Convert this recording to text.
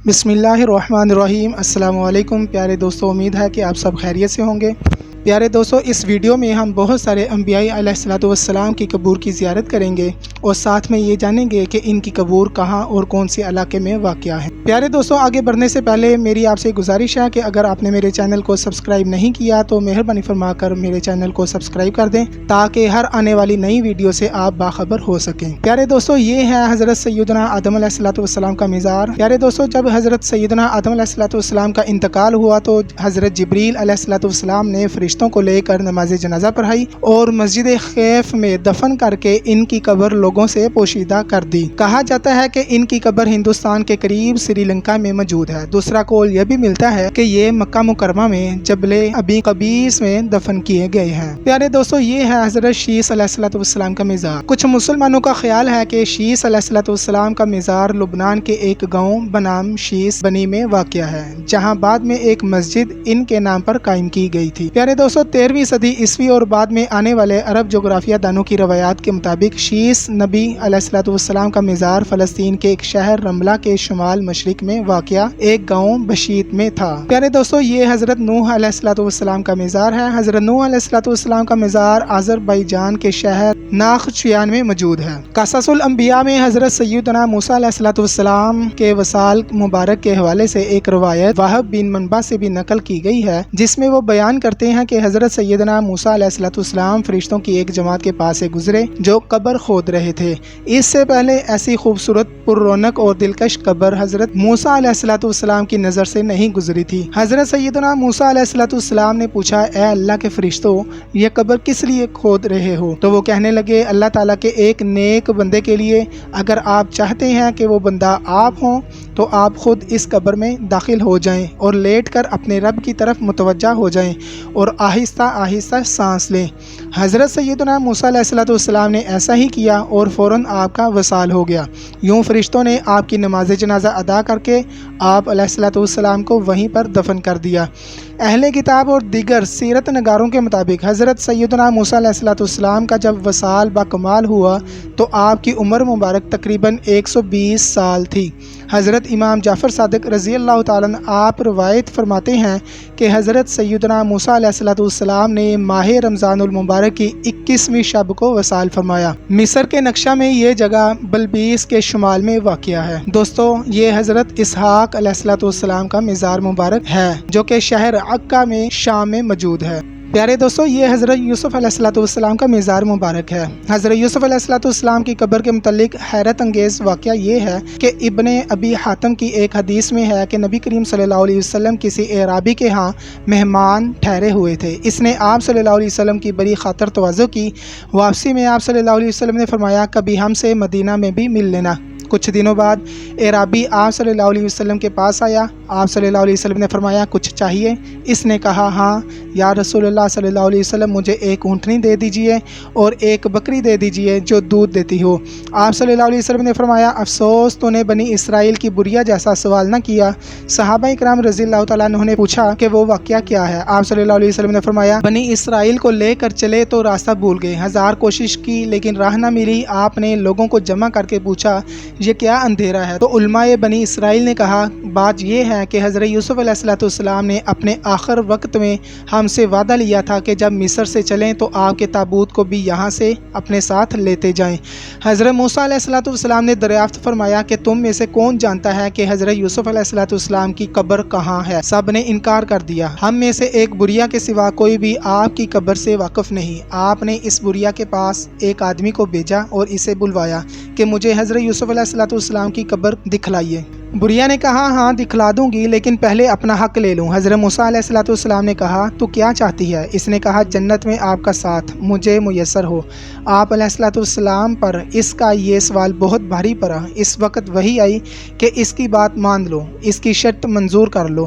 بسم اللہ الرحمن الرحیم۔ السلام علیکم پیارے دوستو، امید ہے کہ آپ سب خیریت سے ہوں گے۔ پیارے دوستو، اس ویڈیو میں ہم بہت سارے انبیاء علیہ الصلوۃ والسلام کی قبور کی زیارت کریں گے اور ساتھ میں یہ جانیں گے کہ ان کی قبور کہاں اور کون سے علاقے میں واقع ہے۔ پیارے دوستو، آگے بڑھنے سے پہلے میری آپ سے گزارش ہے کہ اگر آپ نے میرے چینل کو سبسکرائب نہیں کیا تو مہربانی فرما کر میرے چینل کو سبسکرائب کر دیں تاکہ ہر آنے والی نئی ویڈیو سے آپ باخبر ہو سکیں۔ پیارے دوستو، یہ ہے حضرت سیدنا آدم علیہ الصلوۃ والسلام کا مزار۔ پیارے دوستو، جب حضرت سیدنا آدم علیہ الصلوۃ والسلام کا انتقال ہوا تو حضرت جبریل علیہ الصلوۃ والسلام نے فرشتوں کو لے کر نماز جنازہ پڑھائی اور مسجد خیف میں دفن کر کے ان کی قبر لوگوں سے پوشیدہ کر دی۔ کہا جاتا ہے کہ ان کی قبر ہندوستان کے قریب سری لنکا میں موجود ہے۔ دوسرا قول یہ بھی ملتا ہے کہ یہ مکہ مکرمہ میں جبل ابی قبیس میں دفن کیے گئے ہیں۔ پیارے دوستو، یہ ہے حضرت شیس علیہ الصلوۃ والسلام کا مزار۔ کچھ مسلمانوں کا خیال ہے کہ شیس علیہ الصلوۃ والسلام کا مزار لبنان کے ایک گاؤں بنام شیس بنی میں واقع ہے، جہاں بعد میں ایک مسجد ان کے نام پر قائم کی گئی تھی۔ پیارے دوستو، 13ویں صدی عیسوی اور بعد میں آنے والے عرب جغرافیہ دانوں کی روایات کے مطابق شیس نبی علیہ الصلوۃ والسلام کا مزار فلسطین کے ایک شہر رملہ کے شمال مشرق میں واقع ایک گاؤں بشیت میں تھا۔ پیارے دوستو، یہ حضرت نوح علیہ الصلوۃ والسلام کا مزار ہے۔ حضرت نوح علیہ الصلوۃ والسلام کا مزار آذربائیجان کے شہر ناخچیوان میں موجود ہے۔ قصص الانبیاء میں حضرت سیدنا موسیٰ علیہ الصلوۃ والسلام کے وصال مبارک کے حوالے سے ایک روایت وہب بن منبع سے بھی نقل کی گئی ہے، جس میں وہ بیان کرتے ہیں کہ حضرت سیدنا موسیٰ علیہ الصلوۃ والسلام فرشتوں کی ایک جماعت کے پاس سے گزرے جو قبر کھود رہے تھے۔ اس سے پہلے ایسی خوبصورت پر رونق اور دلکش قبر حضرت موسیٰ علیہ الصلوۃ والسلام کی نظر سے نہیں گزری تھی۔ حضرت سیدنا موسیٰ علیہ الصلوۃ والسلام نے پوچھا، اے اللہ کے فرشتوں، یہ قبر کس لیے کھود رہے ہو؟ تو وہ کہنے لگے، اللہ تعالیٰ کے ایک نیک بندے کے لیے۔ اگر آپ چاہتے ہیں کہ وہ بندہ آپ ہوں تو آپ خود اس قبر میں داخل ہو جائیں اور لیٹ کر اپنے رب کی طرف متوجہ ہو جائیں اور آہستہ آہستہ سانس لیں۔ حضرت سیدنا موسیٰ علیہ الصلوۃ والسلام نے ایسا ہی کیا اور فوراً آپ کا وصال ہو گیا۔ یوں فرشتوں نے آپ کی نماز جنازہ ادا کر کے آپ علیہ الصلوۃ والسلام کو وہیں پر دفن کر دیا۔ اہل کتاب اور دیگر سیرت نگاروں کے مطابق حضرت سیدنا موسیٰ علیہ الصلوۃ والسلام کا جب وصال باکمال ہوا تو آپ کی عمر مبارک تقریباً 120 سال تھی۔ حضرت امام جعفر صادق رضی اللہ تعالیٰ عنہ آپ روایت فرماتے ہیں کہ حضرت سیدنا موسیٰ علیہ الصلوۃ والسلام نے ماہ رمضان المبارک کی 21ویں شب کو وصال فرمایا۔ مصر کے نقشہ میں یہ جگہ بلبیس کے شمال میں واقع ہے۔ دوستو، یہ حضرت اسحاق علیہ الصلوۃ والسلام کا مزار مبارک ہے جو کہ شہر عکا میں شام میں موجود ہے۔ پیارے دوستو، یہ حضرت یوسف علیہ الصلوۃ والسلام کا مزار مبارک ہے۔ حضرت یوسف علیہ الصلوۃ والسلام کی قبر کے متعلق حیرت انگیز واقعہ یہ ہے کہ ابن ابی حاتم کی ایک حدیث میں ہے کہ نبی کریم صلی اللہ علیہ وسلم کسی اعرابی کے ہاں مہمان ٹھہرے ہوئے تھے۔ اس نے آپ صلی اللہ علیہ وسلم کی بڑی خاطر تواضع کی۔ واپسی میں آپ صلی اللہ علیہ وسلم نے فرمایا، کبھی ہم سے مدینہ میں بھی مل لینا۔ کچھ دنوں بعد اعرابی آپ صلی اللہ علیہ وسلم کے پاس آیا۔ آپ صلی اللہ علیہ وسلم نے فرمایا، کچھ چاہیے؟ اس نے کہا، ہاں یا رسول اللہ صلی اللہ علیہ وسلم، مجھے ایک اونٹنی دے دیجئے اور ایک بکری دے دیجئے جو دودھ دیتی ہو۔ آپ صلی اللہ علیہ وسلم نے فرمایا، افسوس تو نے بنی اسرائیل کی بریا جیسا سوال نہ کیا۔ صحابہ اکرام رضی اللہ تعالیٰ عنہ نے پوچھا کہ وہ واقعہ کیا ہے؟ آپ صلی اللہ علیہ وسلم نے فرمایا، بنی اسرائیل کو لے کر چلے تو راستہ بھول گئے، 1000 کوشش کی لیکن راہ نہ ملی۔ آپ نے لوگوں کو جمع کر کے پوچھا، یہ کیا اندھیرا ہے؟ تو علماء بنی اسرائیل نے کہا، بات یہ ہے کہ حضرت یوسف علیہ الصلوۃ والسلام نے اپنے آخر وقت میں ہم سے وعدہ لیا تھا کہ جب مصر سے چلیں تو آپ کے تابوت کو بھی یہاں سے اپنے ساتھ لیتے جائیں۔ حضرت موسیٰ علیہ الصلوۃ والسلام نے دریافت فرمایا کہ تم میں سے کون جانتا ہے کہ حضرت یوسف علیہ الصلوۃ والسلام کی قبر کہاں ہے؟ سب نے انکار کر دیا۔ ہم میں سے ایک بریا کے سوا کوئی بھی آپ کی قبر سے واقف نہیں۔ آپ نے اس بریا کے پاس ایک آدمی کو بھیجا اور اسے بلوایا کہ مجھے حضرت یوسف علیہ الصلوۃ والسلام کی قبر دکھلائیے۔ بریا نے کہا، ہاں دکھلا دوں گی لیکن پہلے اپنا حق لے لوں۔ حضرت موسیٰ علیہ الصلوۃ والسلام نے کہا، تو کیا چاہتی ہے؟ اس نے کہا، جنت میں آپ کا ساتھ مجھے میسر ہو۔ آپ علیہ الصلوۃ والسلام پر اس کا یہ سوال بہت بھاری پڑا۔ اس وقت وحی آئی کہ اس کی بات مان لو، اس کی شرط منظور کر لو۔